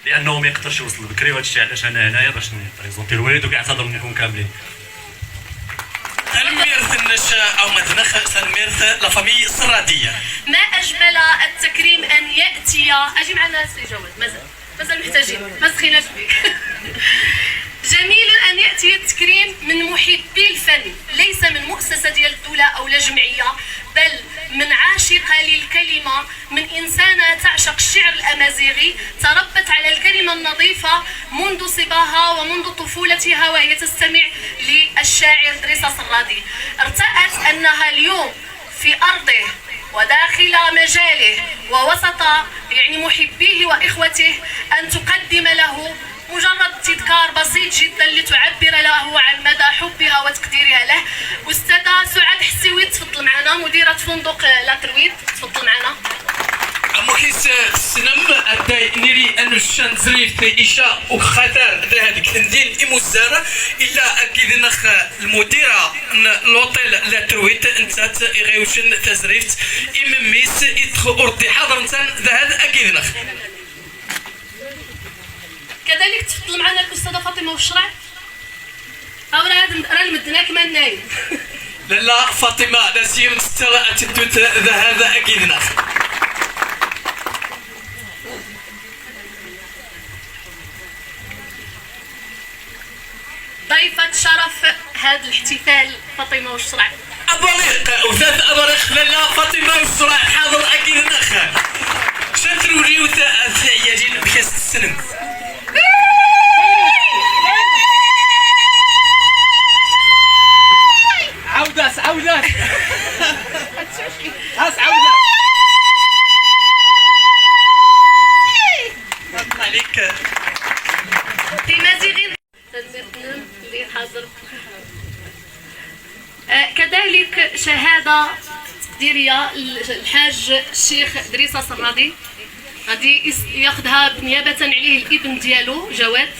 لانه ما يقدرش يوصل بكري، وهذا الشيء علاش انا هنايا باش نبريزونتي الوالد وكيعتذر منكم كاملين. الميرث النشاء او مدنخ سنميرث لا فامي السراديه. ما اجمل التكريم ان ياتي. اجي معنا سي جواد، مازال محتاجين، ما سخيناش بك. جميل ان ياتي التكريم من محبي الفن، ليس من مؤسسه ديال الدوله او لا جمعيه، بل من عاشقه للكلمه، من انسانه تعشق الشعر الامازيغي، تربت على الكلمه النظيفه منذ صباها ومنذ طفولتها وهي تستمع للشاعر دريسة السرادي. ارتأت انها اليوم في ارضه وداخل مجاله ووسط يعني محبيه واخوته ان تقدم له مجرد تذكار بسيط جدا لتعبر له عن مدى حبها وتقديرها له. أستاذة سعاد حسيوي تفضل معنا، مديرة فندق لا ترويد، تفضل معنا. مكيس السنم أداي نيري أنو الشان زريف إيشا وخطر هذيك تندين إموزارة إلا أكيد نخ المديرة لوطيل لا ترويت أنت غيوشن تزريفت إمميس إدخل أرضي حاضر أنت هذا أكيد نخ. كذلك تفضل معنا الأستاذة فاطمة والشرع. أو راه المدناك ما نايم. لا فاطمة لا سير تسترى تدوت هذا أكيد نخ. ضيفة شرف هذا الاحتفال فاطمة والشرع. أبريق وثلاث أبريق لا فاطمة والشرع حاضر أكيد نخ. شاترو ريوتا يجين بكاس السنم. عودة عودة عليك تمازيغين اللي حاضر. كذلك شهادة تقديرية الحاج الشيخ دريسة السرادي غادي ياخذها بنيابة عليه الابن ديالو جواد.